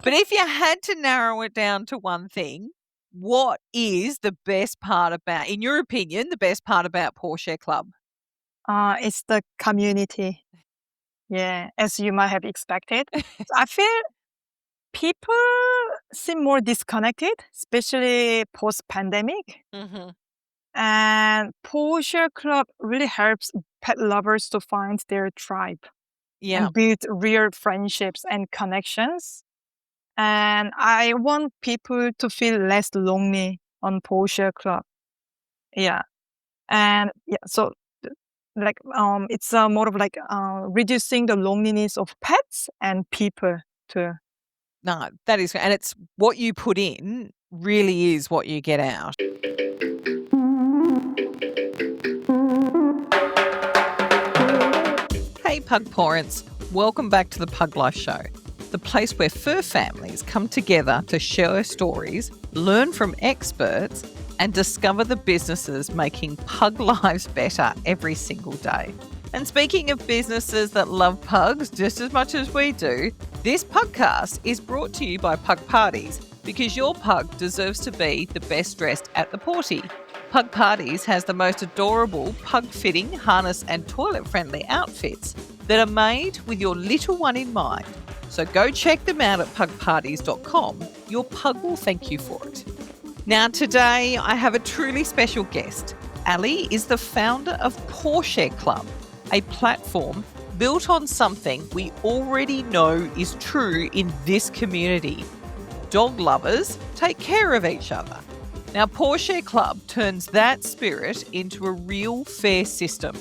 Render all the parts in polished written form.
But if you had to narrow it down to one thing, what is the best part about, in your opinion, the best part about Paw Share Club? It's the community. Yeah, as you might have expected. So I feel people seem more disconnected, especially post-pandemic. Mm-hmm. And Paw Share Club really helps pet lovers to find their tribe Yeah. and build real friendships and connections. And I want people to feel less lonely on Paw Share Club. Yeah. And yeah, so it's more of like reducing the loneliness of pets and people too. No, that is, and it's what you put in really is what you get out. Hey, pug parents, welcome back to the Pug Life Show, the place where fur families come together to share stories, learn from experts, and discover the businesses making pug lives better every single day. And speaking of businesses that love pugs just as much as we do, this podcast is brought to you by Pug Parties, because your pug deserves to be the best dressed at the party. Pug Parties has the most adorable pug-fitting, harness and toilet-friendly outfits that are made with your little one in mind. So go check them out at pugparties.com. Your pug will thank you for it. Now today I have a truly special guest. Ali is the founder of Paw Share Club, a platform built on something we already know is true in this community. Dog lovers take care of each other. Now, Paw Share Club turns that spirit into a real fair system.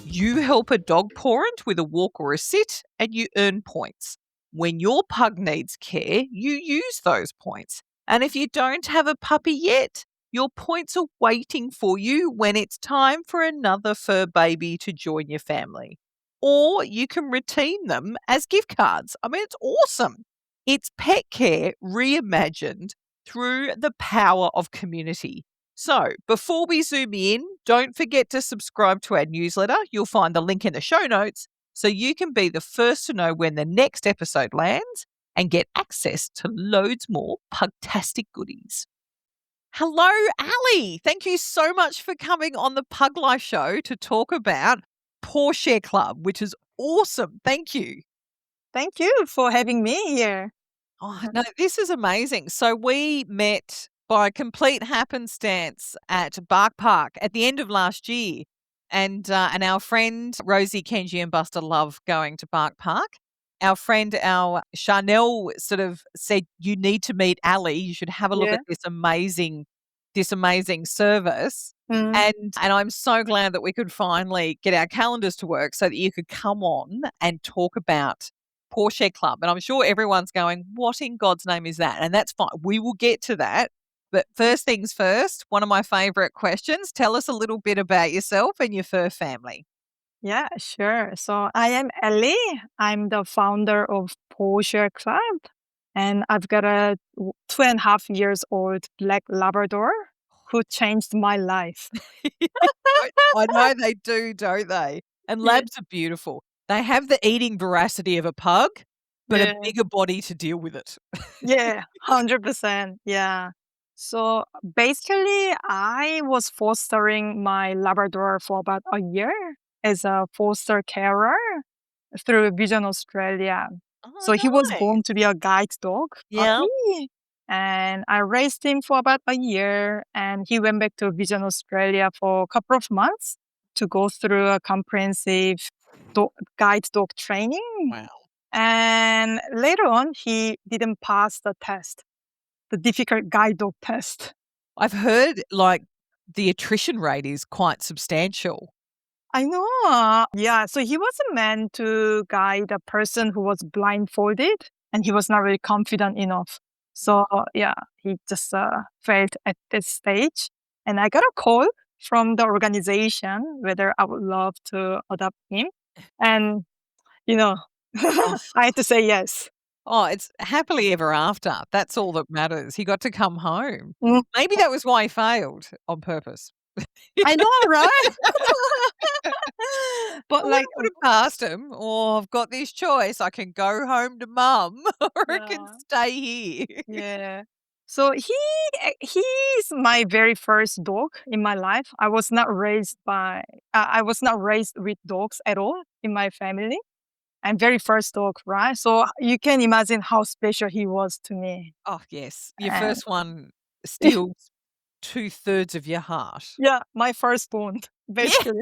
You help a dog parent with a walk or a sit and you earn points. When your pug needs care, you use those points. And if you don't have a puppy yet, your points are waiting for you when it's time for another fur baby to join your family. Or you can redeem them as gift cards. I mean, it's awesome. It's pet care reimagined through the power of community. So, before we zoom in, don't forget to subscribe to our newsletter. You'll find the link in the show notes so you can be the first to know when the next episode lands and get access to loads more pugtastic goodies. Hello, Ali. Thank you so much for coming on the Pug Life Show to talk about Paw Share Club, which is awesome. Thank you. Thank you for having me here. Oh, no, this is amazing. So we met by complete happenstance at Bark Park at the end of last year. And our friend Rosie, Kenji and Buster love going to Bark Park. Our friend, our Chanel sort of said, you need to meet Ali. You should have a look Yeah. at this amazing service. Mm. And I'm so glad that we could finally get our calendars to work so that you could come on and talk about Paw Share Club. And I'm sure everyone's going, what in God's name is that? And that's fine. We will get to that. But first things first, one of my favourite questions. Tell us a little bit about yourself and your fur family. Yeah, sure. So I am Ellie. I'm the founder of Paw Share Club. And I've got a 2.5 years old black Labrador who changed my life. I know they do, don't they? And Yeah. labs are beautiful. They have the eating voracity of a pug, but a Yeah. bigger body to deal with it. Yeah, 100%. Yeah. So basically, I was fostering my Labrador for about a year as a foster carer through Vision Australia. Oh, So he was nice. born to be a guide dog Yeah. puppy. And I raised him for about a year. And he went back to Vision Australia for a couple of months to go through a comprehensive guide dog training. Wow. And later on, he didn't pass the test, the difficult guide dog test. I've heard like the attrition rate is quite substantial. I know. Yeah. So he wasn't meant to guide a person who was blindfolded and he was not really confident enough. So, yeah, he just failed at this stage. And I got a call from the organization whether I would love to adopt him. And, you know, Oh, I had to say yes. oh, it's happily ever after. That's all that matters. He got to come home. Mm, Maybe that was why he failed on purpose. I know, right? But I would like, have put it past him. "Oh, I've got this choice. I can go home to mum or I can yeah, stay here." yeah. So he's my very first dog in my life. I was not raised with dogs at all in my family. And very first dog, right? So you can imagine how special he was to me. Oh, yes. Your And first one steals 2/3 of your heart. yeah, my firstborn, Yeah. basically.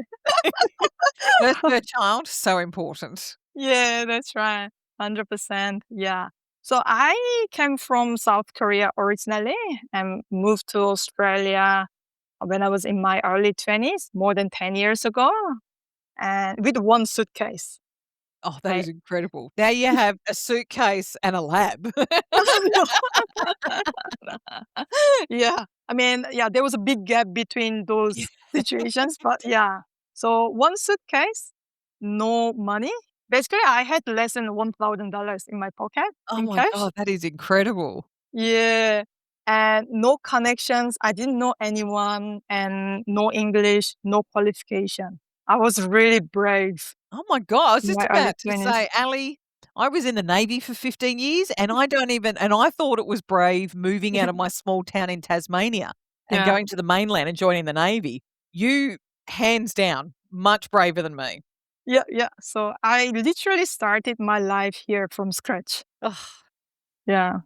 First third child, so important. Yeah, that's right. 100%. Yeah. So I came from South Korea originally and moved to Australia when I was in my early 20s, more than 10 years ago, and with one suitcase. Oh, that Like, is incredible. Now you have a suitcase and a lab. yeah. I mean, yeah, there was a big gap between Yeah. those situations, but yeah. So one suitcase, no money. Basically, I had less than $1,000 in my pocket Oh in my cash. god, that is incredible. Yeah. And no connections. I didn't know anyone and no English, no qualification. I was really brave Oh my god, I was in just my early about to 20s. say, Ali, I was in the Navy for 15 years and I thought it was brave moving out of my small town in Tasmania and Yeah. going to the mainland and joining the Navy. You, hands down, much braver than me. Yeah. Yeah. So I literally started my life here from scratch. Ugh, Yeah.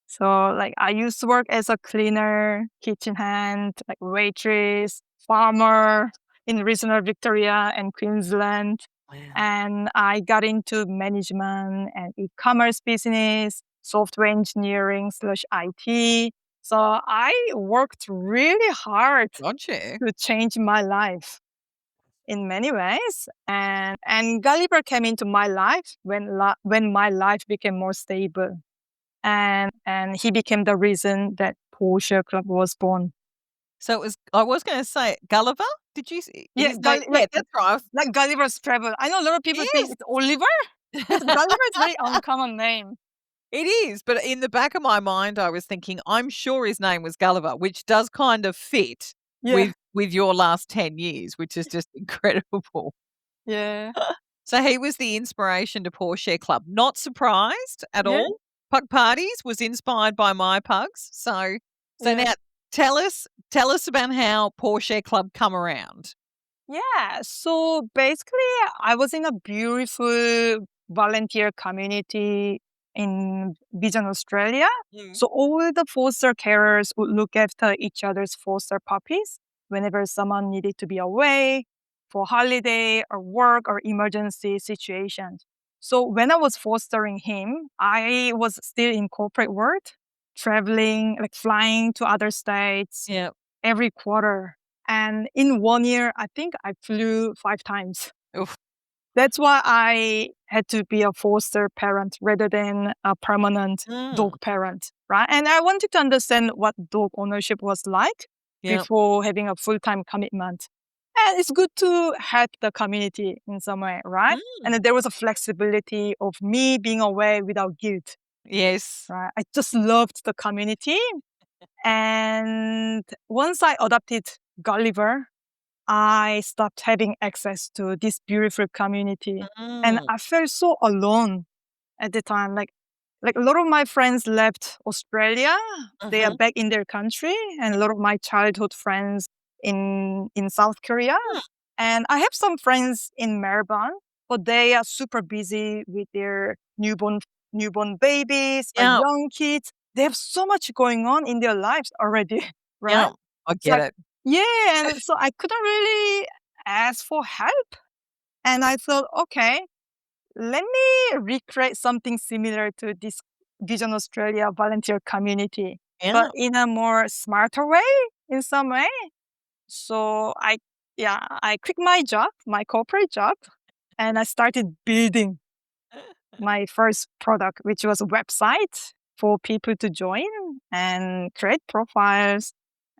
So like I used to work as a cleaner, kitchen hand, like waitress, farmer in regional Victoria and Queensland. wow. And I got into management and e-commerce business, software engineering slash IT. So I worked really hard Gotcha. to change my life in many ways. And Gulliver came into my life when my life became more stable, and he became the reason that Paw Share Club was born. So it was I was gonna say Gulliver? Did you say Yeah, his name? Yeah, that's right. like Gulliver's Travel. I know a lot of people think Yes. it's Oliver because Gulliver is very uncommon name. It is, but in the back of my mind, I was thinking, I'm sure his name was Gulliver, which does kind of fit Yeah, with your last 10 years, which is just incredible. yeah, So he was the inspiration to Paw Share Club. Not surprised at yeah, all. Pug Parties was inspired by my pugs. So yeah. now tell us about how Paw Share Club come around. Yeah, so basically, I was in a beautiful volunteer community in Vision, Australia. Mm. So all the foster carers would look after each other's foster puppies whenever someone needed to be away for holiday or work or emergency situations. So when I was fostering him, I was still in corporate world, traveling, like flying to other states Yeah. every quarter. And in 1 year, I think I flew 5 times. Oof. That's why I had to be a foster parent rather than a permanent Mm. dog parent, right? And I wanted to understand what dog ownership was like Yeah. before having a full time commitment. And it's good to help the community in some way, right? And Mm. then there was a flexibility of me being away without guilt, Yes. right? I just loved the community. And once I adopted Gulliver, I stopped having access to this beautiful community. And Mm. I felt so alone at the time. Like a lot of my friends left Australia. They are Mhm. back in their country, and a lot of my childhood friends in South Korea. Mm. And I have some friends in Melbourne, but they are super busy with their newborn babies or Yeah. young kids. They have so much going on in their lives already, right? Yeah. I It's get like, it. yeah, and so I couldn't really ask for help. And I thought, okay, let me recreate something similar to this Vision Australia volunteer community, but Yeah. in a more smarter way, in some way. So I quit my job, my corporate job, and I started building my first product, which was a website for people to join and create profiles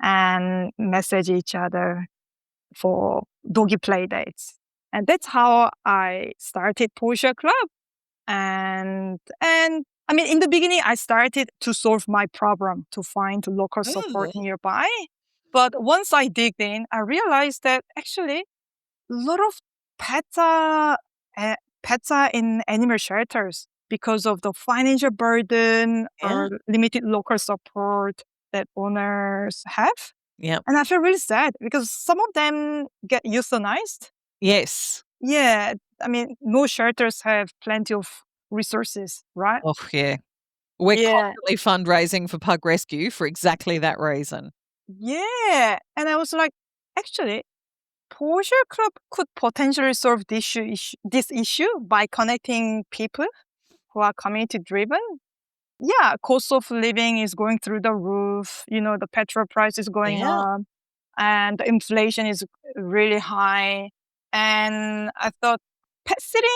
and message each other for doggy play dates. And that's how I started Paw Share Club. And I mean, in the beginning, I started to solve my problem to find local support Mm. nearby. But once I digged in, I realized that actually a lot of pets are pets are in animal shelters because of the financial burden Yeah. or limited local support that owners have. Yep. And I feel really sad because some of them get euthanized. Yes. Yeah, I mean, no shelters have plenty of resources, right? Oh, yeah. We're Yeah. constantly fundraising for pug rescue for exactly that reason. Yeah. And I was like, actually, Paw Share Club could potentially solve this issue by connecting people who are community driven. Yeah, cost of living is going through the roof. The petrol price is going Yeah. up and the inflation is really high. And I thought pet sitting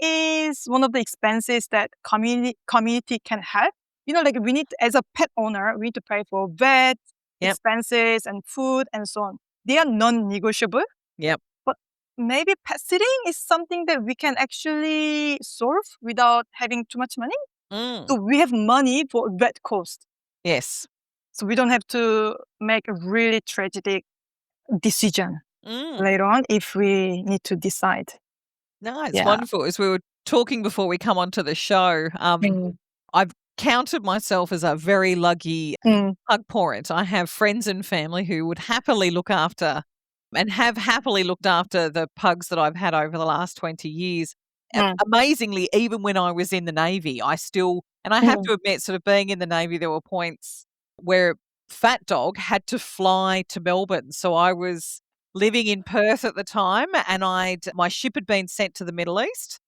is one of the expenses that community can help. Like we need, as a pet owner, we need to pay for vet Yep. expenses and food and so on. They are non-negotiable. Yep. But maybe pet sitting is something that we can actually solve without having too much money. Mm. So we have money for vet cost. Yes. So we don't have to make a really tragic decision Mm. later on if we need to decide. No, it's Yeah. wonderful. As we were talking before we come onto the show, Mm. I've counted myself as a very lucky Mm. pug parent. I have friends and family who would happily look after and have happily looked after the pugs that I've had over the last 20 years. Mm. Amazingly, even when I was in the Navy, and I have Mm. to admit, sort of being in the Navy, there were points where Fat Dog had to fly to Melbourne. So I was living in Perth at the time, and my ship had been sent to the Middle East.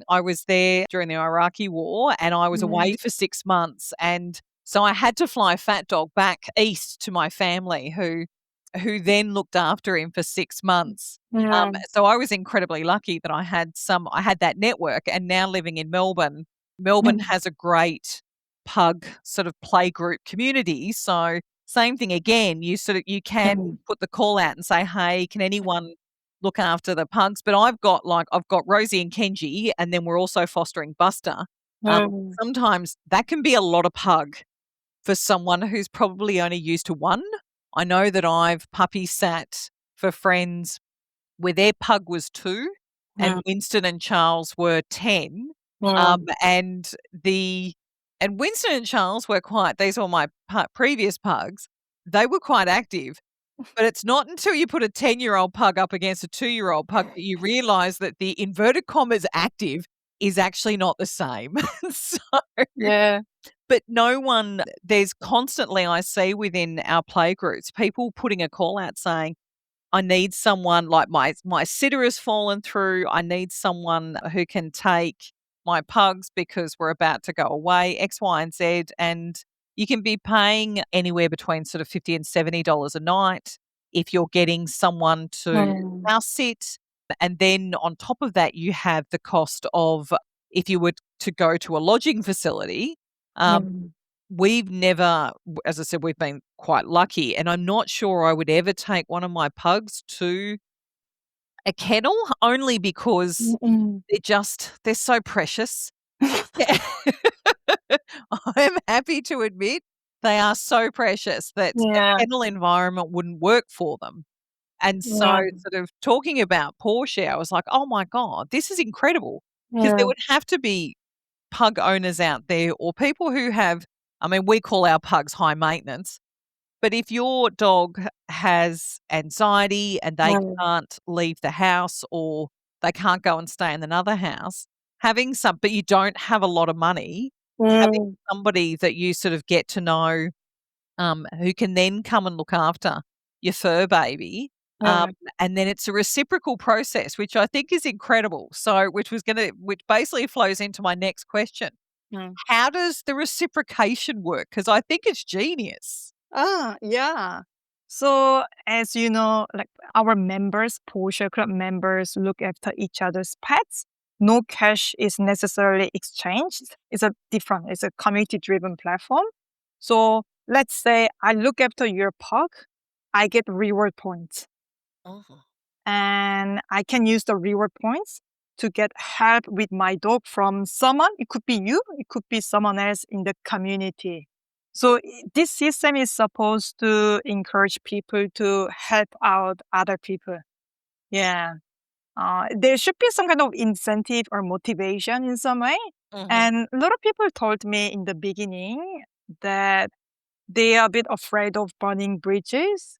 I was there during the Iraqi war, and I was away Mm. for 6 months, and so I had to fly Fat Dog back east to my family who then looked after him for 6 months. Mm. So I was incredibly lucky that I had that network, and now living in Melbourne, Melbourne Mm. has a great pug sort of playgroup community. So same thing again, you can Mm. put the call out and say, "Hey, can anyone look after the pugs?" But I've got Rosie and Kenji, and then we're also fostering Buster. Mm. Sometimes that can be a lot of pug for someone who's probably only used to one. I know that I've puppy sat for friends where their pug was 2 and Mm. Winston and Charles were 10. Um, Mm. and the and Winston and Charles were quite these were my previous pugs. They were quite active, but it's not until you put a 10-year-old pug up against a 2-year-old pug that you realize that the inverted commas active is actually not the same. So Yeah. but no one there's constantly I see within our playgroups, people putting a call out saying, "I need someone like my sitter has fallen through. I need someone who can take my pugs because we're about to go away, X, Y, and Z." And you can be paying anywhere between sort of $50 and $70 a night if you're getting someone to Mm. house sit. And then on top of that, you have the cost of if you were to go to a lodging facility. Um, Mm. We've never as I said, we've been quite lucky, and I'm not sure I would ever take one of my pugs to a kennel only because Mm. they're so precious. Yeah. I'm happy to admit they are so precious that a Yeah. kennel environment wouldn't work for them. And so Yeah. sort of talking about Paw Share, I was like, "Oh my god, this is incredible," because there Yeah. would have to be pug owners out there or people who have I mean, we call our pugs high maintenance, but if your dog has anxiety and they Mm. can't leave the house or they can't go and stay in another house, but you don't have a lot of money, having Mm. somebody that you sort of get to know, who can then come and look after your fur baby, um, Mm. and then it's a reciprocal process, which I think is incredible. So, which basically flows into my next question. Mm. How does the reciprocation work? Because I think it's genius. Yeah. So as you know, like our members, Paw Share Club members look after each other's pets. No cash is necessarily exchanged. It's a community driven platform. So let's say I look after your pug, I get reward points. Oh. And I can use the reward points to get help with my dog from someone. It could be you, it could be someone else in the community. So this system is supposed to encourage people to help out other people. Yeah. there should be some kind of incentive or motivation in some way. Mm-hmm. And a lot of people told me in the beginning that they are a bit afraid of burning bridges,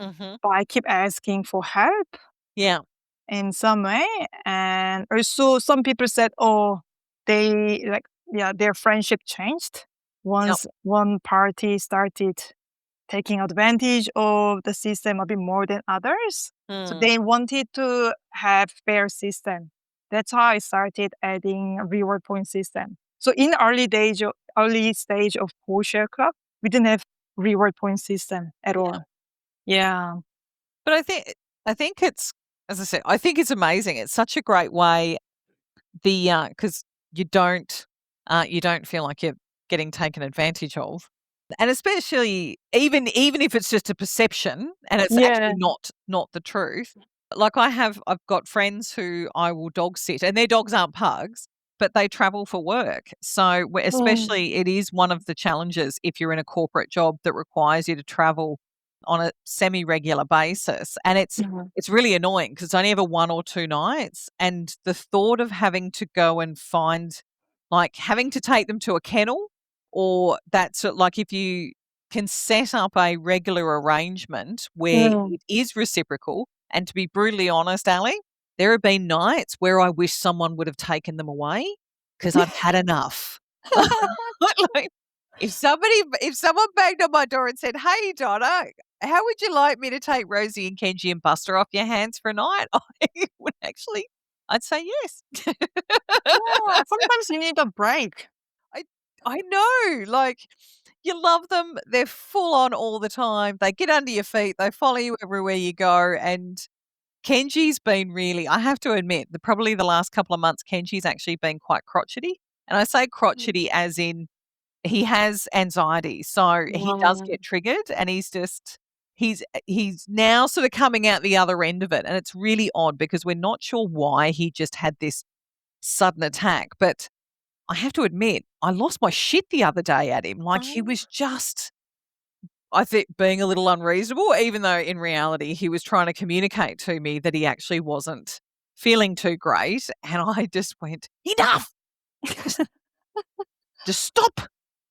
Mm-hmm. but I keep asking for help Yeah. in some way. And also some people said, oh, their friendship changed once one party started taking advantage of the system a bit more than others. So Mm. they wanted to have fair system. That's how I started adding reward point system. So in early stage of Paw Share Club, we didn't have reward point system at Yeah. all. Yeah. But I think it's, as I said, I think it's amazing. It's such a great way, because you don't feel like you're getting taken advantage of. And especially even if it's just a perception and it's Yeah. actually not the truth. Like I've got friends who I will dog sit, and their dogs aren't pugs, but they travel for work. So especially it is one of the challenges if you're in a corporate job that requires you to travel on a semi-regular basis. And it's really annoying because it's only ever 1 or 2 nights, and the thought of having to go and find, like, having to take them to a kennel, or that's like if you can set up a regular arrangement where it is reciprocal. And to be brutally honest, Ali, there have been nights where I wish someone would have taken them away because I've had enough. Like, if someone banged on my door and said, "Hey, Donna, how would you like me to take Rosie and Kenji and Buster off your hands for a night?" I'd say yes. Yeah. Sometimes you need a break. I I know, like, you love them, they're full on all the time, they get under your feet, they follow you everywhere you go, and Kenji's been really, I have to admit, probably the last couple of months, Kenji's actually been quite crotchety, and I say crotchety as in he has anxiety, so he does get triggered, and he's now sort of coming out the other end of it, and it's really odd because we're not sure why he just had this sudden attack, but I have to admit, I lost my shit the other day at him. Like, he was just, I think, being a little unreasonable, even though in reality he was trying to communicate to me that he actually wasn't feeling too great. And I just went, enough! Just stop!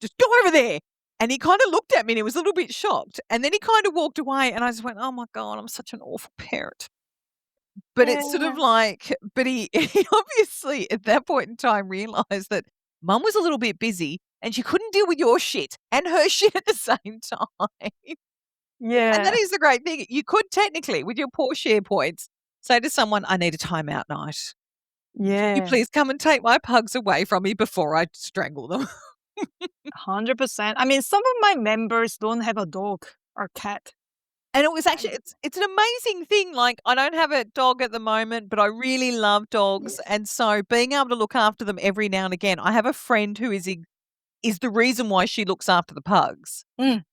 Just go over there! And he kind of looked at me and he was a little bit shocked. And then he kind of walked away and I just went, oh my God, I'm such an awful parent. But it's sort of Yeah. like, but he obviously at that point in time realized that mum was a little bit busy and she couldn't deal with your shit and her shit at the same time. And that Yeah. is the great thing. You could technically, with your Paw Share points, say to someone, I need a timeout night. Can you Yeah. please come and take my pugs away from me before I strangle them? 100%. I mean, some of my members don't have a dog or cat. And it was actually, it's an amazing thing. Like, I don't have a dog at the moment, but I really love dogs. And so being able to look after them every now and again, I have a friend who is the reason why she looks after the pugs. Mm.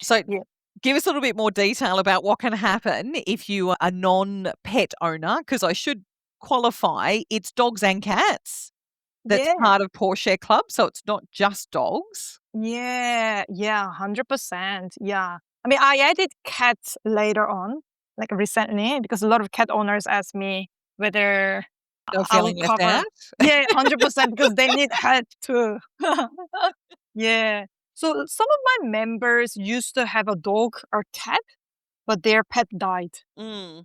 So Yeah. give us a little bit more detail about what can happen if you are a non-pet owner, because I should qualify, it's dogs and cats that's Yeah. part of Paw Share Club. So it's not just dogs. Yeah. Yeah. 100%. Yeah. I mean, I added cats later on, like recently, because a lot of cat owners ask me whether You're I will feeling left cover. out? Yeah, 100% because they need help too. Yeah. So some of my members used to have a dog or cat, but their pet died. Mm.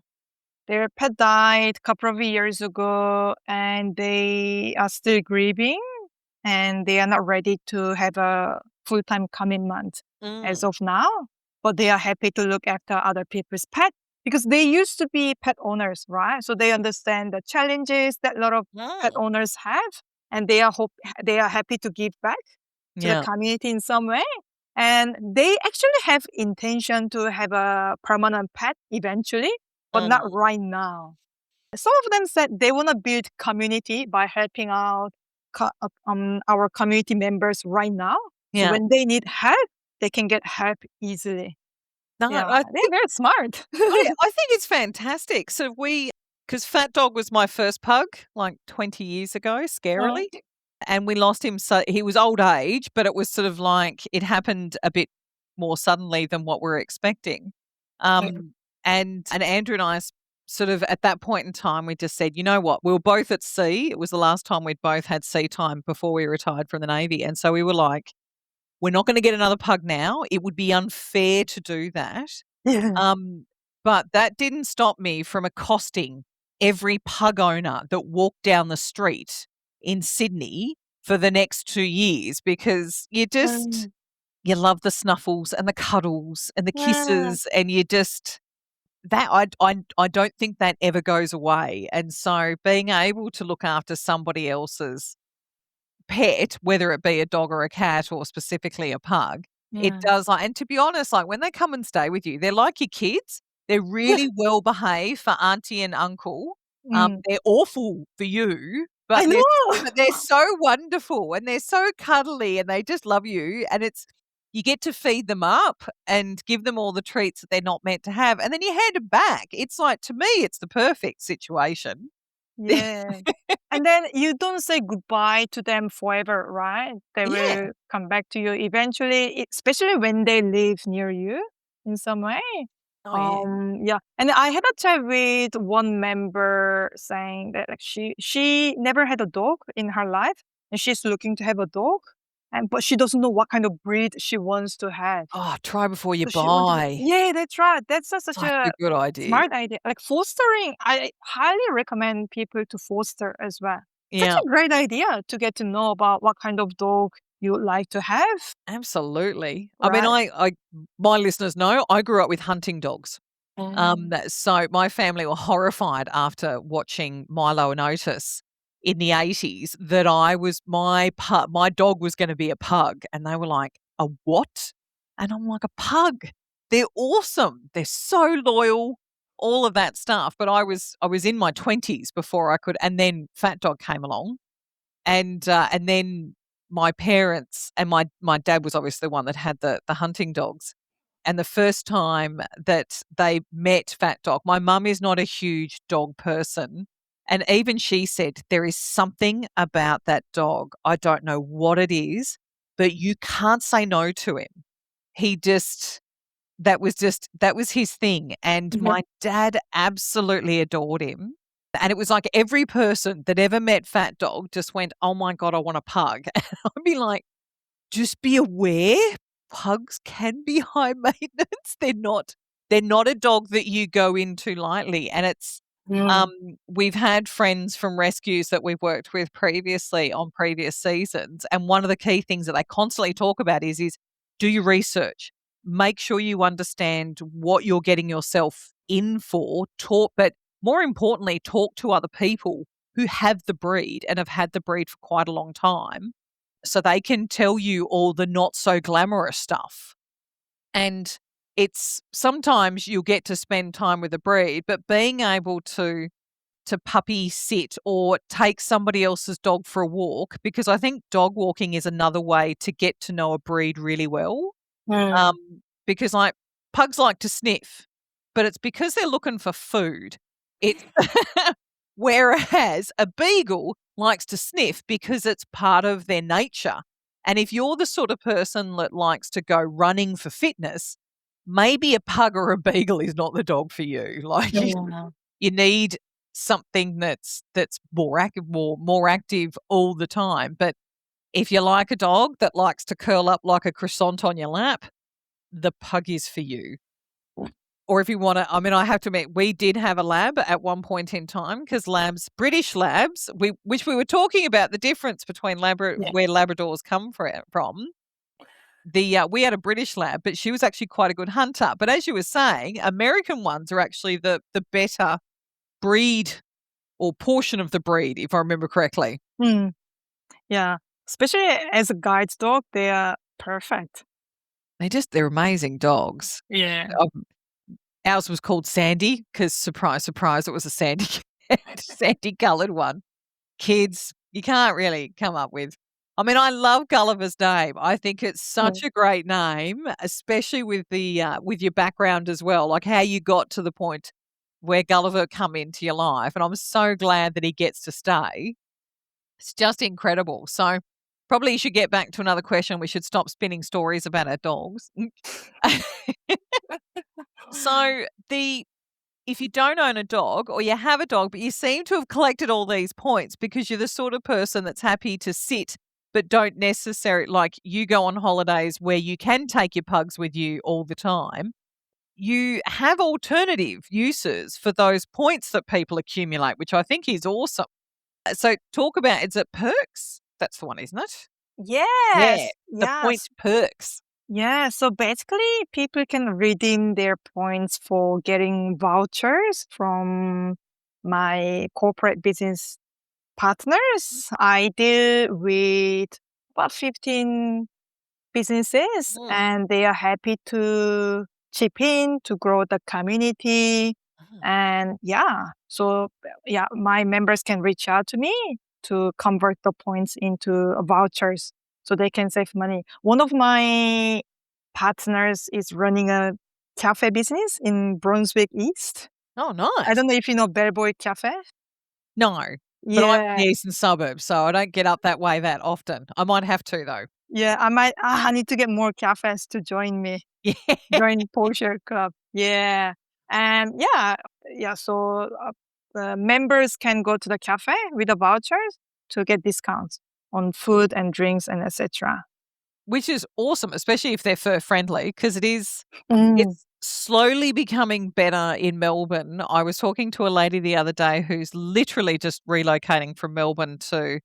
Their pet died a couple of years ago, and they are still grieving, and they are not ready to have a full-time commitment as Mm. of now. But they are happy to look after other people's pet because they used to be pet owners, right? So they understand the challenges that a lot of pet Mm. owners have, and they are happy to give back to the Yeah. community in some way. And they actually have intention to have a permanent pet eventually, but Mm. not right now. Some of them said they want to build community by helping out our community members right now. So Yeah. when they need help, they can get help easily. No, Yeah, I they're think very smart. I think it's fantastic. So because Fat Dog was my first pug like 20 years ago, Mm, scarily, and we lost him. So he was old age, but it was sort of like it happened a bit more suddenly than what we were expecting. mm, And Andrew and I sort of at that point in time, we just said, you know what, we were both at sea. It was the last time we'd both had sea time before we retired from the Navy. And so we were like, we're not going to get another pug now. It would be unfair to do that. Yeah. But that didn't stop me from accosting every pug owner that walked down the street in Sydney for the next 2 years because you love the snuffles and the cuddles and the Yeah. kisses and you just that I don't think that ever goes away. And so being able to look after somebody else's pet, whether it be a dog or a cat or specifically a pug, it Yeah. does and to be honest, like when they come and stay with you, they're like your kids. They're really well behaved for auntie and uncle. Mm. They're awful for you, I know. but they're so wonderful and they're so cuddly and they just love you. And you get to feed them up and give them all the treats that they're not meant to have, and then you hand them back. It's like to me, it's the perfect situation. Yeah. And then you don't say goodbye to them forever, right? They Yeah. will come back to you eventually, especially when they live near you in some way. Oh yeah. Yeah. And I had a chat with one member saying that like she never had a dog in her life and she's looking to have a dog. And but she doesn't know what kind of breed she wants to have. Oh, try before you So she wanted to, buy. yeah, that's right. That's such Such a a good idea. smart idea. Like fostering, I highly recommend people to foster as well. Such Yeah, a great idea to get to know about what kind of dog you would like to have, absolutely. I mean, right? my listeners know I grew up with hunting dogs. Mm. So my family were horrified after watching Milo and Otis in the 80s that my dog was gonna be a pug, and they were like, "A what?" And I'm like, "A pug. They're awesome. They're so loyal," all of that stuff, but I was in my 20s before I could, and then Fat Dog came along, and then my parents and my dad was obviously the one that had the hunting dogs. And the first time that they met Fat Dog, my mum is not a huge dog person. And even she said, there is something about that dog. I don't know what it is, but you can't say no to him. He that was his thing. And Mhm. my dad absolutely adored him. And it was like every person that ever met Fat Dog just went, oh my God, I want a pug. And I'd be like, just be aware, pugs can be high maintenance. They're not a dog that you go into lightly, and it's Mm. we've had friends from rescues that we've worked with previously on previous seasons, and one of the key things that they constantly talk about is do your research. Make sure you understand what you're getting yourself in for, but more importantly, talk to other people who have the breed and have had the breed for quite a long time so they can tell you all the not so glamorous stuff. And it's sometimes you'll get to spend time with a breed, but being able to puppy sit or take somebody else's dog for a walk, because I think dog walking is another way to get to know a breed really well. Mm. Because like pugs like to sniff, but it's because they're looking for food. It's whereas a beagle likes to sniff because it's part of their nature. And if you're the sort of person that likes to go running for fitness, maybe a pug or a beagle is not the dog for you. Like Yeah. you need something that's more active all the time. But if you like a dog that likes to curl up like a croissant on your lap, the pug is for you. Or if you wanna I mean, I have to admit, we did have a lab at one point in time because British labs, which we were talking about the difference between Yeah. where Labradors come from. We had a British lab, but she was actually quite a good hunter. But as you were saying, American ones are actually the better breed or portion of the breed, if I remember correctly. Mm. Yeah. Especially as a guide dog, they are perfect. They're amazing dogs. Yeah. Um, Ours was called Sandy because surprise, surprise, it was a sandy sandy coloured one. Kids, you can't really come up with I mean, I love Gulliver's name. I think it's such Mm. a great name, especially with your background as well, like how you got to the point where Gulliver come into your life, and I'm so glad that he gets to stay. It's just incredible. So, probably you should get back to another question. We should stop spinning stories about our dogs. So, the if you don't own a dog or you have a dog, but you seem to have collected all these points because you're the sort of person that's happy to sit, but don't necessarily, like you go on holidays where you can take your pugs with you all the time, you have alternative uses for those points that people accumulate, which I think is awesome. So talk about, is it perks? That's the one, isn't it? Yeah, Yes. the point Yes. perks. Yeah. So basically, people can redeem their points for getting vouchers from my corporate business partners. I deal with about 15 businesses, Mm. and they are happy to chip in to grow the community. Mm. And yeah, my members can reach out to me to convert the points into vouchers so they can save money. One of my partners is running a cafe business in Brunswick East. Oh, I nice. don't know if you know Bellboy Cafe. No, but I'm in Yeah, the eastern suburbs, so I don't get up that way that often. I might have to though. yeah. I need to get more cafes to join me. Yeah. Join Paw Share Club. Yeah. And yeah. So the members can go to the cafe with the vouchers to get discounts on food and drinks and etc. Which is awesome, especially if they're fur friendly, because Mm. it's slowly becoming better in Melbourne. I was talking to a lady the other day who's literally just relocating from Melbourne to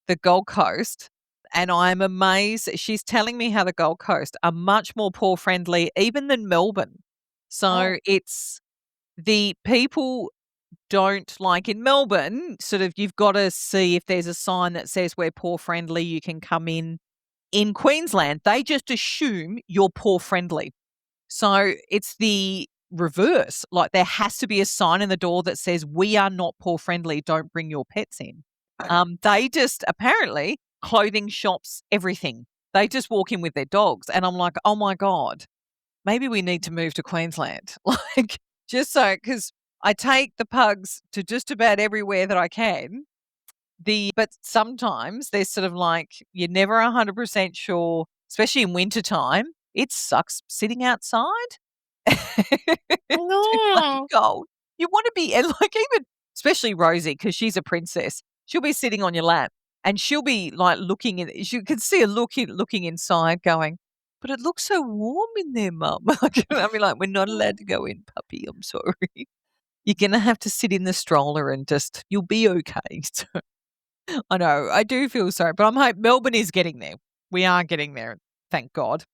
the Gold Coast, and I'm amazed. She's telling me how the Gold Coast are much more paw friendly even than Melbourne. Oh. So it's the people don't like in Melbourne, sort of you've got to see if there's a sign that says we're paw friendly, you can come in. In Queensland, they just assume you're paw friendly. So it's the reverse. Like there has to be a sign in the door that says we are not paw friendly, don't bring your pets in. They just apparently clothing shops, everything. They just walk in with their dogs. And I'm like, oh my God, maybe we need to move to Queensland. Like just so, because I take the pugs to just about everywhere that I can. But sometimes they're sort of like, you're never 100% sure, especially in wintertime. It sucks sitting outside. It's too bloody No. cold. You want to be, and like even, especially Rosie, because she's a princess, she'll be sitting on your lap and she'll be like looking in, you can see her looking inside going, but it looks so warm in there, mum. I'll be like, we're not allowed to go in, puppy. I'm sorry. You're going to have to sit in the stroller and just, you'll be okay. So I know. I do feel sorry, but I'm hoping Melbourne is getting there. We are getting there, thank God.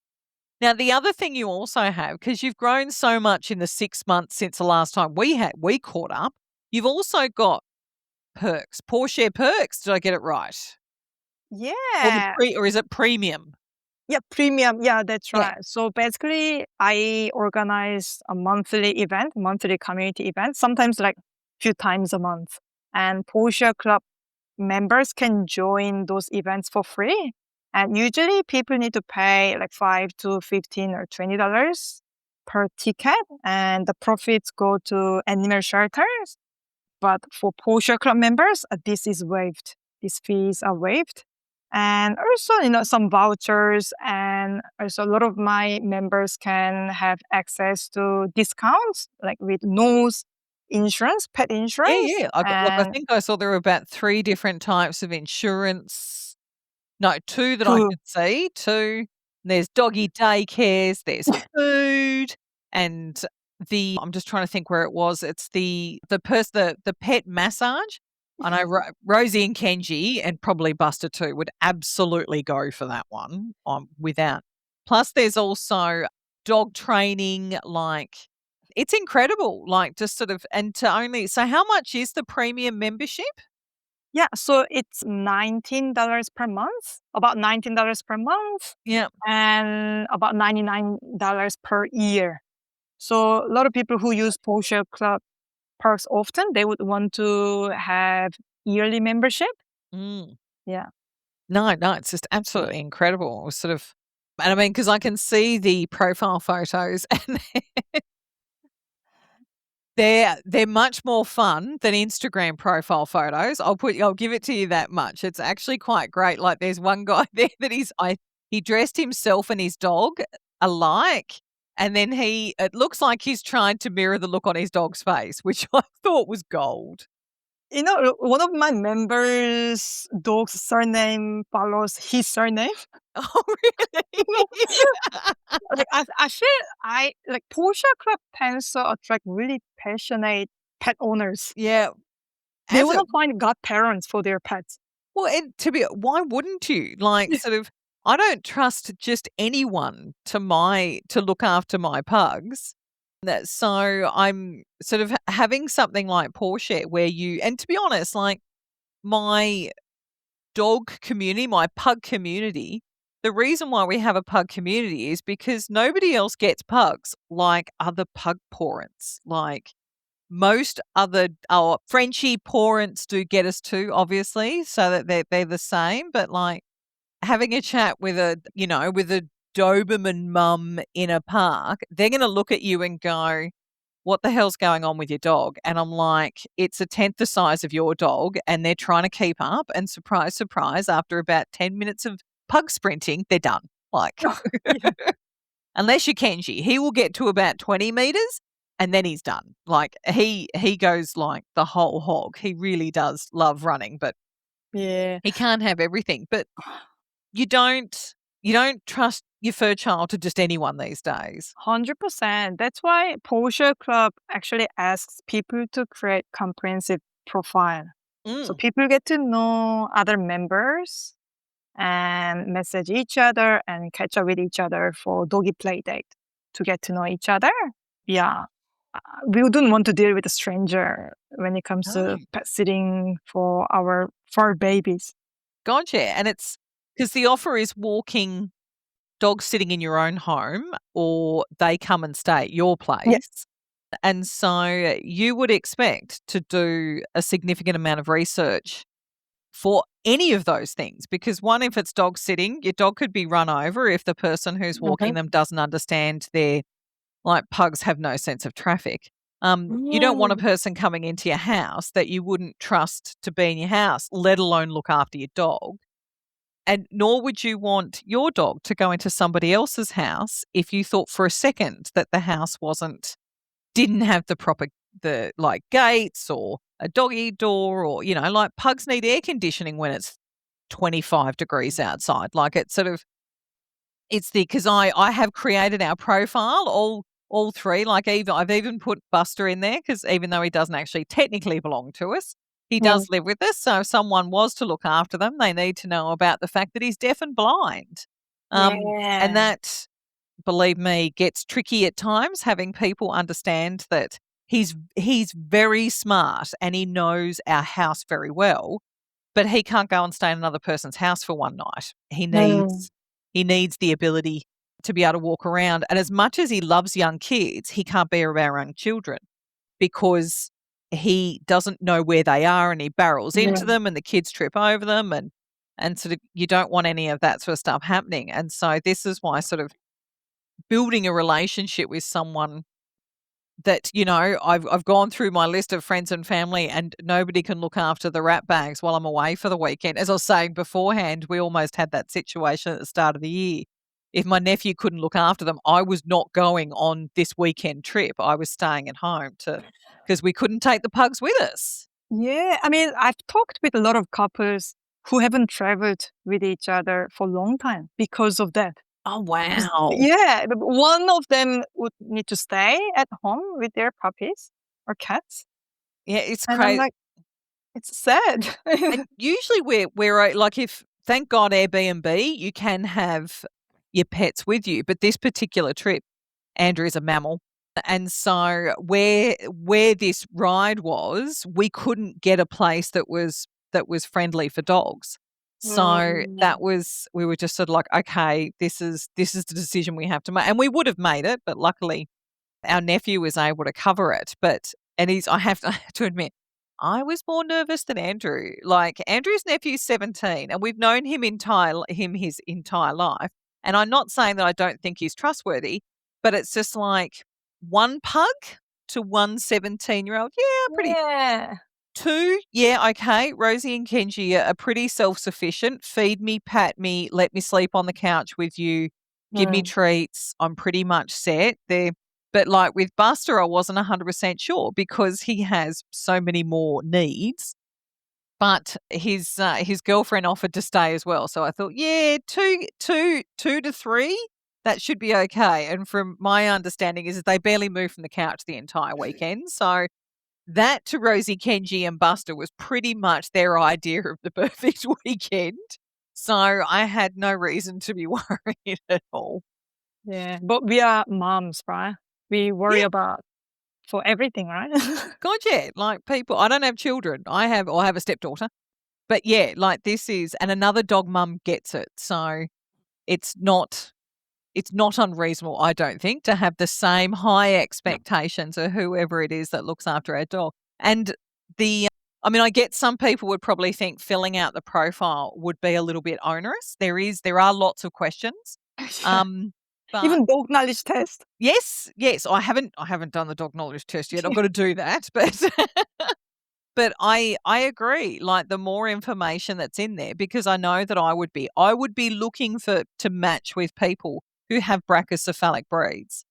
Now, the other thing you also have, because you've grown so much in the 6 months since the last time we caught up, you've also got perks, Paw Share perks. Did I get it right? Yeah. Or is it premium? Yeah, premium. Yeah, that's Yeah. right. So basically, I organize a monthly community event, sometimes like few times a month. And Paw Share Club members can join those events for free. And usually people need to pay like 5 to 15 or $20 per ticket, and the profits go to animal shelters. But for Paw Share Club members, this is waived. These fees are waived. And also, some vouchers, and also a lot of my members can have access to discounts, like with nose insurance, pet Yeah, insurance, yeah. I and think I saw there were about 3 different types of insurance. No, 2 that I to could see, 2. There's doggy daycares, there's food, and I'm just trying to think where it was. It's the pet massage. I know Rosie and Kenji, and probably Buster too, would absolutely go for that one, without. Plus there's also dog training, like it's incredible, like just sort of, and to only, so how much is the premium membership? yeah, so it's $19 per month, about $19 per month, Yeah. and about $99 per year. So a lot of people who use Paw Share Club perks often, they would want to have yearly membership. Mm. Yeah. No, no, it's just absolutely incredible. It was sort of, and I mean, because I can see the profile photos and they're much more fun than Instagram profile photos. I'll give it to you that much. It's actually quite great. Like there's one guy there that he dressed himself and his dog alike, And then it looks like he's trying to mirror the look on his dog's face, which I thought was gold. You know, one of my members' dog's surname follows his surname. Oh, really? Like I feel like Paw Share Club tends to attract really passionate pet owners. Yeah. They As want a to find godparents for their pets. Well, and why wouldn't you? Like, sort of, I don't trust just anyone to look after my pugs. So I'm sort of having something like Paw Share where and to be honest, like my dog community, my pug community, the reason why we have a pug community is because nobody else gets pugs like other pug parents. Like most other our Frenchie parents do get us too, obviously, so that they're the same. But like having a chat with a Doberman mum in a park, they're going to look at you and go, what the hell's going on with your dog? And I'm like, it's a tenth the size of your dog, and they're trying to keep up. And surprise, surprise, after about 10 minutes of pug sprinting, they're done. Like, Yeah. unless you're Kenji, he will get to about 20 meters and then he's done. Like, he goes like the whole hog. He really does love running, but Yeah. he can't have everything. But you don't trust your fur child to just anyone these days. 100%. That's why Paw Share Club actually asks people to create comprehensive profile. So Mm. people get to know other members and message each other and catch up with each other for doggy play date to get to know each other. Yeah. We wouldn't want to deal with a stranger when it comes No. to pet sitting for our fur babies. Gotcha. And it's because the offer is walking dogs sitting in your own home or they come and stay at your place. Yes. And so you would expect to do a significant amount of research for any of those things because one, if it's dog sitting, your dog could be run over if the person who's walking them doesn't understand like pugs have no sense of traffic. You don't want a person coming into your house that you wouldn't trust to be in your house, let alone look after your dog. And nor would you want your dog to go into somebody else's house if you thought for a second that the house didn't have the like gates or a doggy door or, like pugs need air conditioning when it's 25 degrees outside. Like because I have created our profile, all three, like I've even put Buster in there because even though he doesn't actually technically belong to us, he does live with us. So if someone was to look after them, they need to know about the fact that he's deaf and blind. And that, believe me, gets tricky at times, having people understand that he's very smart and he knows our house very well, but he can't go and stay in another person's house for one night. He needs the ability to be able to walk around. And as much as he loves young kids, he can't be around young children because he doesn't know where they are and he barrels into them and the kids trip over them and sort of you don't want any of that sort of stuff happening. And so this is why sort of building a relationship with someone that, I've gone through my list of friends and family and nobody can look after the rat bags while I'm away for the weekend. As I was saying beforehand, we almost had that situation at the start of the year. If my nephew couldn't look after them, I was not going on this weekend trip. I was staying at home because we couldn't take the pugs with us. Yeah. I mean, I've talked with a lot of couples who haven't traveled with each other for a long time because of that. Oh, wow. Yeah, one of them would need to stay at home with their puppies or cats. Yeah, it's And I'm crazy. like, it's sad. And usually we're like, if thank God Airbnb, you can have your pets with you. But this particular trip, Andrew is a mammal. And so where this ride was, we couldn't get a place that was friendly for dogs. So we were just sort of like, okay, this is the decision we have to make. And we would have made it, but luckily our nephew was able to cover it. I have to admit, I was more nervous than Andrew. Like Andrew's nephew's 17 and we've known him his entire life. And I'm not saying that I don't think he's trustworthy, but it's just like one pug to one 17-year-old. Yeah, pretty. Yeah. Two, yeah, okay. Rosie and Kenji are pretty self-sufficient. Feed me, pat me, let me sleep on the couch with you. give me treats. I'm pretty much set there. But like with Buster, I wasn't 100% sure because he has so many more needs. But his girlfriend offered to stay as well. So I thought, yeah, two to three, that should be okay. And from my understanding is that they barely moved from the couch the entire weekend. So that to Rosie, Kenji and Buster was pretty much their idea of the perfect weekend. So I had no reason to be worried at all. Yeah. But we are moms, right? We worry Yeah. about for everything, right? God, yeah. Like people, I don't have children. I have a stepdaughter. But yeah, like this is, and another dog mum gets it. So it's not unreasonable, I don't think, to have the same high expectations of whoever it is that looks after our dog. And I get some people would probably think filling out the profile would be a little bit onerous. There are lots of questions. Yeah. But Even dog knowledge test. yes, I haven't done the dog knowledge test yet. I've got to do that, but but I agree. Like the more information that's in there, because I know that I would be looking to match with people who have brachycephalic breeds.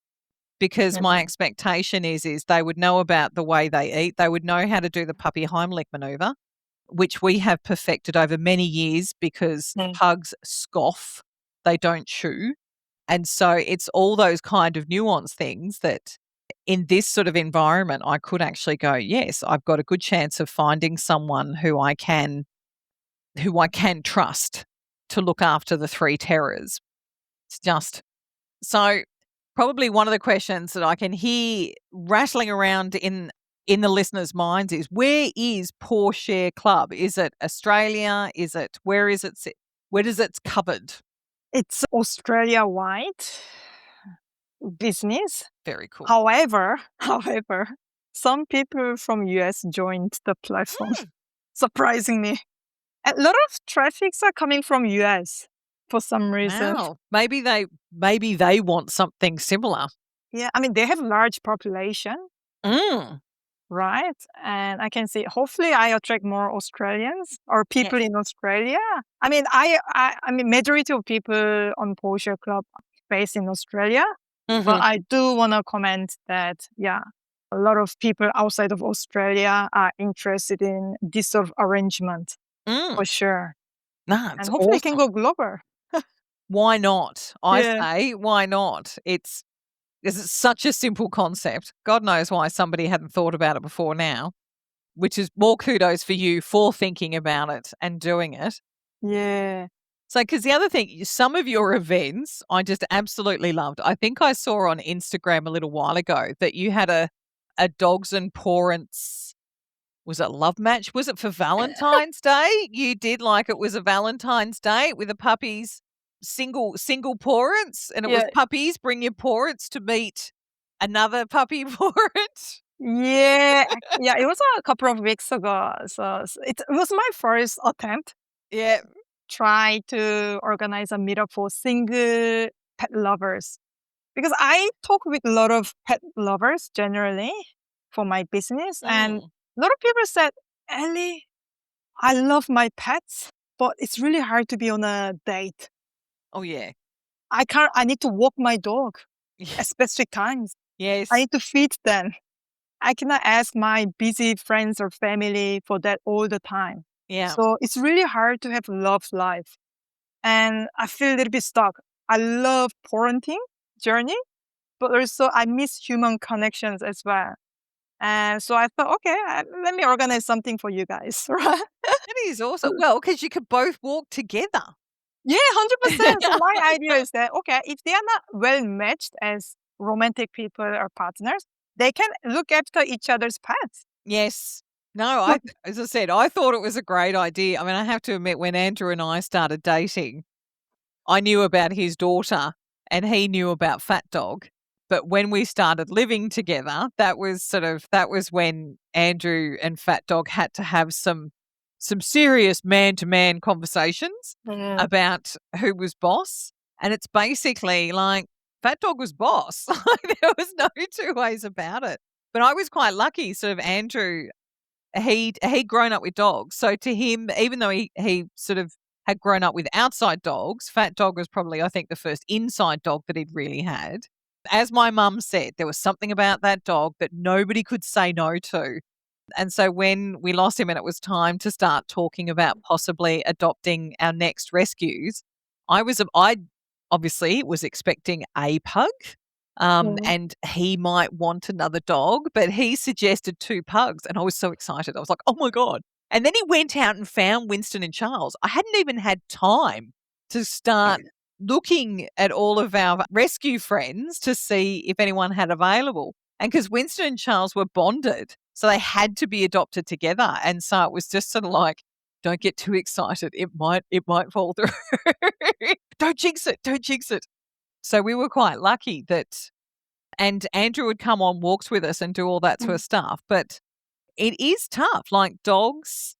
Because my expectation is they would know about the way they eat. They would know how to do the puppy Heimlich maneuver, which we have perfected over many years because pugs scoff, they don't chew. And so it's all those kind of nuanced things that in this sort of environment, I could actually go, yes, I've got a good chance of finding someone who I can trust to look after the three terrors. It's just so probably one of the questions that I can hear rattling around in the listeners' minds is, where is Paw Share Club? Is it Australia? Where is it? Where does it's covered? It's Australia-wide business. Very cool. However, some people from US joined the platform, surprisingly. A lot of traffics are coming from US for some reason. Wow. Maybe they want something similar. Yeah, I mean, they have large population, right? And I can see, hopefully I attract more Australians or people in Australia. I mean, I mean, majority of people on Paw Share Club are based in Australia. But I do want to comment that, a lot of people outside of Australia are interested in this sort of arrangement for sure. Nah, And it's hopefully it awesome. can go global. Why not? I say, why not? It's such a simple concept. God knows why somebody hadn't thought about it before now, which is more kudos for you for thinking about it and doing it. Yeah. So, because the other thing, some of your events I just absolutely loved. I think I saw on Instagram a little while ago that you had a dogs and parents, was it love match? Was it for Valentine's Day? You did like it was a Valentine's Day with the puppies, single parents, and it was puppies, bring your parents to meet another puppy parent. Yeah. Yeah, it was a couple of weeks ago. So it was my first attempt. Yeah. Try to organize a meetup for single pet lovers. Because I talk with a lot of pet lovers generally for my business. And a lot of people said, Ellie, I love my pets, but it's really hard to be on a date. Oh, yeah. I need to walk my dog at specific times. Yes. I need to feed them. I cannot ask my busy friends or family for that all the time. Yeah. So it's really hard to have love life. And I feel a little bit stuck. I love parenting journey, but also I miss human connections as well. And so I thought, okay, let me organize something for you guys, right? That is awesome. Well, because you could both walk together. Yeah, 100%. So my idea is that, okay, if they are not well matched as romantic people or partners, they can look after each other's pets. Yes. No, as I said, I thought it was a great idea. I mean, I have to admit, when Andrew and I started dating, I knew about his daughter and he knew about Fat Dog. But when we started living together, that was when Andrew and Fat Dog had to have some serious man-to-man conversations about who was boss. And it's basically like Fat Dog was boss. There was no two ways about it. But I was quite lucky, sort of Andrew, he'd grown up with dogs. So to him, even though he sort of had grown up with outside dogs. Fat Dog was probably, I think, the first inside dog that he'd really had. As my mum said, there was something about that dog that nobody could say no to. And so when we lost him and it was time to start talking about possibly adopting our next rescues, I obviously was expecting a pug. And he might want another dog, but he suggested 2 pugs, and I was so excited. I was like, "Oh my God." And then he went out and found Winston and Charles. I hadn't even had time to start looking at all of our rescue friends to see if anyone had available. And because Winston and Charles were bonded, so they had to be adopted together. And so it was just sort of like, don't get too excited. It might fall through. Don't jinx it. Don't jinx it. So we were quite lucky that, and Andrew would come on walks with us and do all that sort of stuff. But it is tough. Like dogs,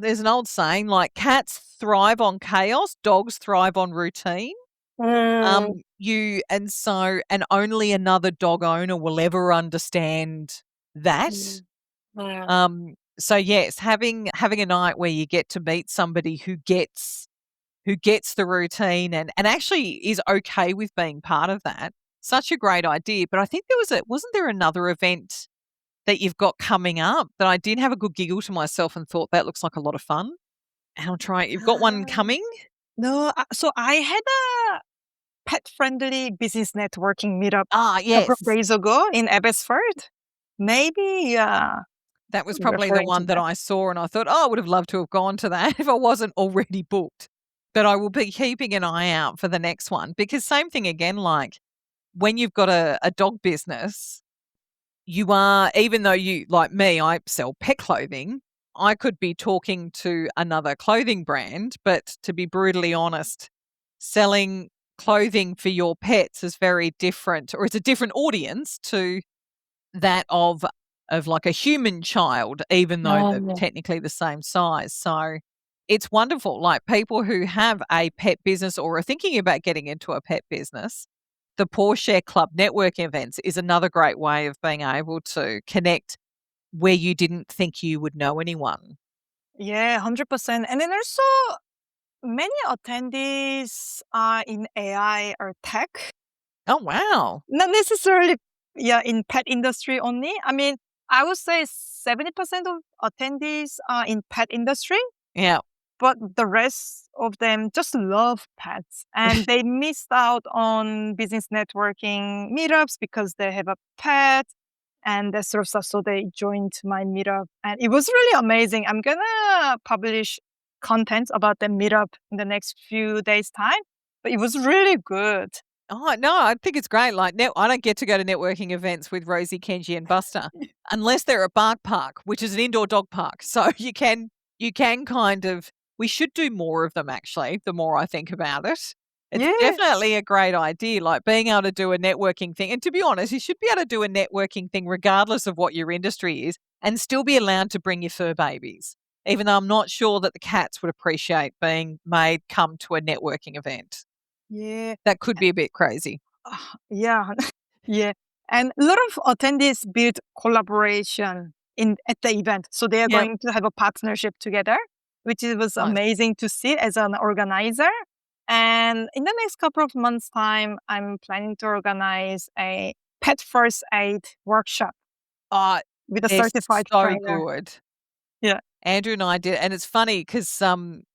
there's an old saying, like cats thrive on chaos, dogs thrive on routine. And only another dog owner will ever understand that. So yes, having a night where you get to meet somebody who gets the routine and actually is okay with being part of that. Such a great idea. But I think wasn't there another event that you've got coming up that I did have a good giggle to myself and thought that looks like a lot of fun. And I'll try. You've got one coming? No, so I had a pet-friendly business networking meetup yes. a couple of days ago in Abbotsford. Maybe, yeah. That was probably the one that I saw and I thought, I would have loved to have gone to that if I wasn't already booked. But I will be keeping an eye out for the next one because same thing again, like when you've got a dog business, you are, even though you, like me, I sell pet clothing, I could be talking to another clothing brand, but to be brutally honest, selling clothing for your pets is very different, or it's a different audience to that of like a human child, even though they're technically the same size. So it's wonderful. Like people who have a pet business or are thinking about getting into a pet business, the Paw Share Club networking events is another great way of being able to connect where you didn't think you would know anyone. Yeah, 100%. And then also many attendees are in AI or tech. Oh, wow. Not necessarily, in pet industry only. I mean, I would say 70% of attendees are in pet industry. Yeah. But the rest of them just love pets and they missed out on business networking meetups because they have a pet and that sort of stuff. So they joined my meetup and it was really amazing. I'm going to publish content about the meetup in the next few days' time, but it was really good. Oh, no, I think it's great. Like, I don't get to go to networking events with Rosie, Kenji, and Buster unless they're at Bark Park, which is an indoor dog park. So you can kind of, we should do more of them, actually, the more I think about it. It's definitely a great idea, like being able to do a networking thing. And to be honest, you should be able to do a networking thing regardless of what your industry is and still be allowed to bring your fur babies, even though I'm not sure that the cats would appreciate being made come to a networking event. Yeah. That could be a bit crazy. Yeah. Yeah. And a lot of attendees build collaboration at the event. So they are going to have a partnership together, which was amazing to see as an organizer. And in the next couple of months' time, I'm planning to organize a pet first aid workshop with a certified trainer. Good. Yeah. Andrew and I did, and it's funny because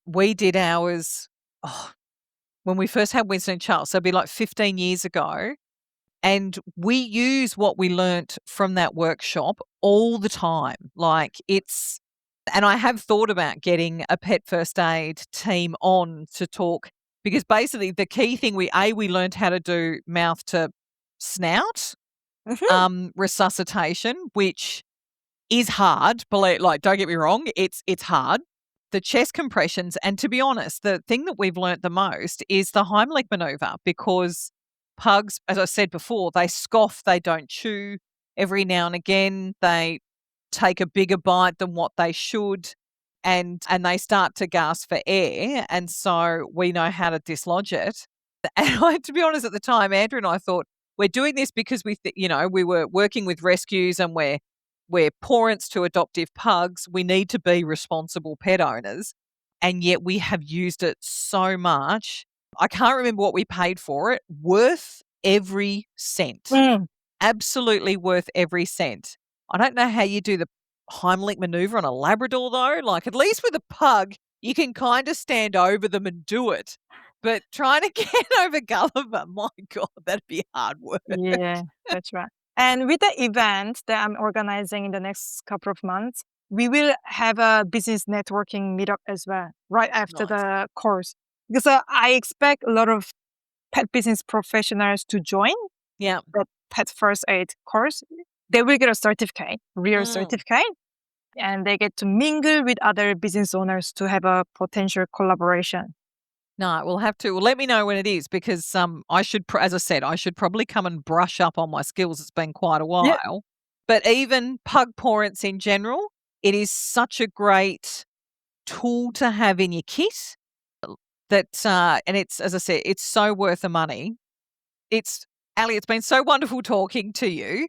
we did ours when we first had Winston and Charles, so it'd be like 15 years ago. And we use what we learnt from that workshop all the time. Like and I have thought about getting a pet first aid team on to talk because basically the key thing we learned how to do mouth to snout resuscitation, which is hard. Like, don't get me wrong, it's hard. The chest compressions, and to be honest, the thing that we've learnt the most is the Heimlich maneuver because pugs, as I said before, they scoff, they don't chew. Every now and again, they take a bigger bite than what they should and they start to gasp for air. And so we know how to dislodge it. And to be honest, at the time, Andrew and I thought, we're doing this because we were working with rescues and we're parents to adoptive pugs. We need to be responsible pet owners. and yet we have used it so much. I can't remember what we paid for it. Worth every cent. Mm. Absolutely worth every cent. I don't know how you do the Heimlich maneuver on a Labrador, though. Like, at least with a pug, you can kind of stand over them and do it. But trying to get over Gulliver, my God, that'd be hard work. Yeah, that's right. And with the event that I'm organizing in the next couple of months, we will have a business networking meetup as well, right after Nice. the course. Because I expect a lot of pet business professionals to join Yeah. the pet first aid course. They will get a certificate, real Mm. certificate, and they get to mingle with other business owners to have a potential collaboration. No, we'll have to. Well, let me know when it is because I should, as I said, I should probably come and brush up on my skills. It's been quite a Yeah. while. But even pug parents in general, it is such a great tool to have in your kit that, and it's, as I said, it's so worth the money. Ali, it's been so wonderful talking to you.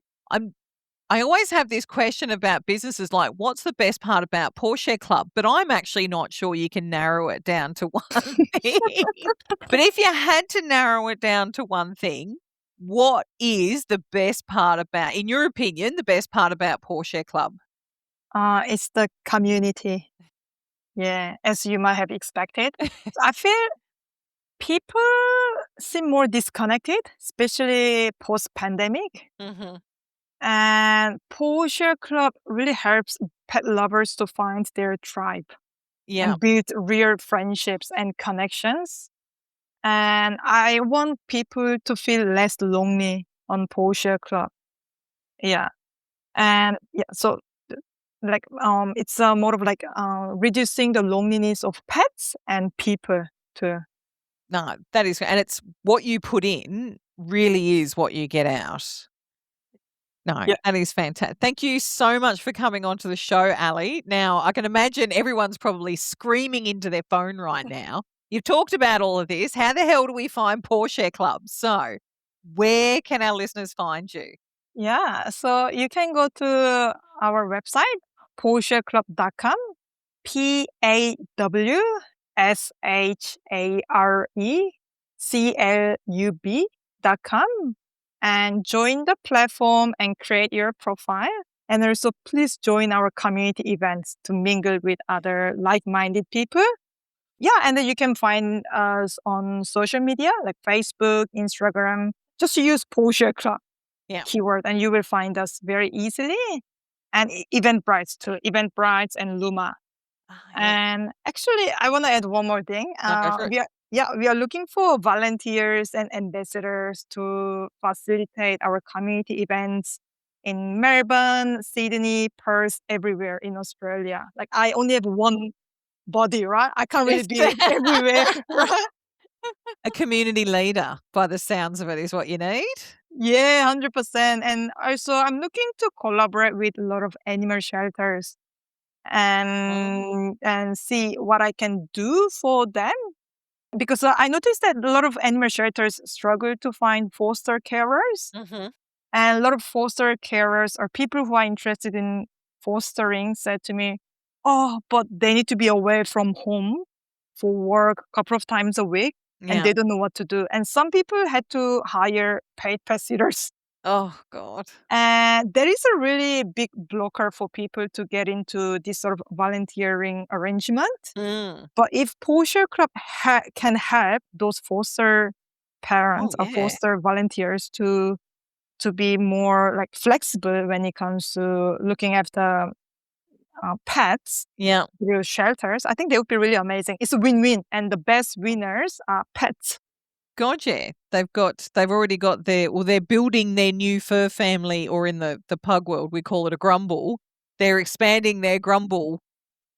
I always have this question about businesses like, what's the best part about Paw Share Club? But I'm actually not sure you can narrow it down to one thing. But if you had to narrow it down to one thing, what is the best part about, in your opinion, the best part about Paw Share Club? It's the community. Yeah, as you might have expected. So I feel people seem more disconnected, especially post-pandemic. Mm-hmm. And Paw Share Club really helps pet lovers to find their tribe Yeah. and build real friendships and connections. And I want people to feel less lonely on Paw Share Club. Yeah. And yeah, so it's more of like reducing the loneliness of pets and people too. No, that is, and it's what you put in really is what you get out. No, Yeah. that is fantastic. Thank you so much for coming onto the show, Ali. Now, I can imagine everyone's probably screaming into their phone right now. You've talked about all of this. How the hell do we find Paw Share Club? So, where can our listeners find you? Yeah, so you can go to our website, pawshareclub.com, PAWSHARECLUB.com, and join the platform and create your profile. And also, please join our community events to mingle with other like-minded people. Yeah, and then you can find us on social media like Facebook, Instagram. Just use Paw Share Club Yeah. keyword and you will find us very easily. And Eventbrite too, Eventbrite and Luma. Yeah. And actually, I want to add one more thing. No, go for it. We are looking for volunteers and ambassadors to facilitate our community events in Melbourne, Sydney, Perth, everywhere in Australia. Like I only have one body, right? I can't really be everywhere, right? A community leader, by the sounds of it, is what you need. Yeah, 100%. And also, I'm looking to collaborate with a lot of animal shelters and see what I can do for them. Because I noticed that a lot of animal shelters struggle to find foster carers. Mm-hmm. And a lot of foster carers or people who are interested in fostering said to me, oh, but they need to be away from home for work a couple of times a week and Yeah. they don't know what to do. And some people had to hire paid pet sitters. Oh, God. And there is a really big blocker for people to get into this sort of volunteering arrangement. Mm. But if Paw Share Club can help those foster parents or yeah. foster volunteers to be more like flexible when it comes to looking after pets Yeah. through shelters, I think they would be really amazing. It's a win-win, and the best winners are pets. God, yeah. They've already got they're building their new fur family, or in the pug world, we call it a grumble. They're expanding their grumble,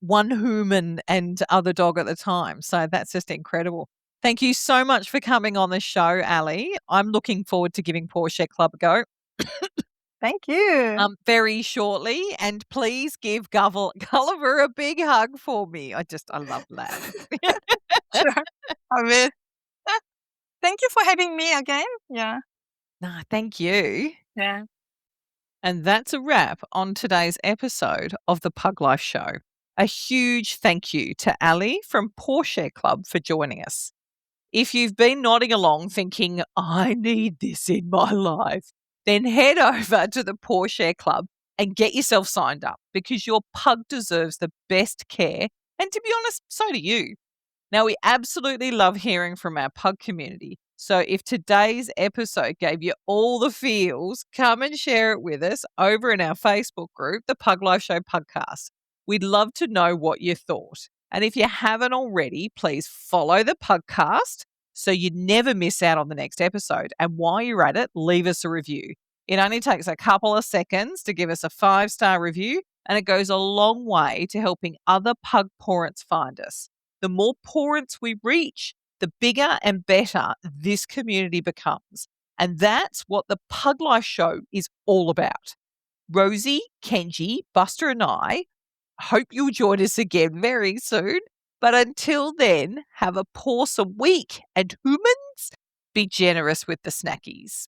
one human and other dog at the time. So that's just incredible. Thank you so much for coming on the show, Ali. I'm looking forward to giving Paw Share Club a go. Thank you. Very shortly, and please give Gulliver a big hug for me. I love that. Sure, I will. Thank you for having me again. Yeah. Nah, thank you. Yeah. And that's a wrap on today's episode of the Pug Life Show. A huge thank you to Ali from Paw Share Club for joining us. If you've been nodding along thinking, I need this in my life, then head over to the Paw Share Club and get yourself signed up because your pug deserves the best care. And to be honest, so do you. Now, we absolutely love hearing from our pug community. So if today's episode gave you all the feels, come and share it with us over in our Facebook group, the Pug Life Show Podcast. We'd love to know what you thought. And if you haven't already, please follow the podcast so you never miss out on the next episode. And while you're at it, leave us a review. It only takes a couple of seconds to give us a 5-star review, and it goes a long way to helping other pug parents find us. The more parents we reach, the bigger and better this community becomes. And that's what the Pug Life Show is all about. Rosie, Kenji, Buster, and I hope you'll join us again very soon. But until then, have a pawsome week. And humans, be generous with the snackies.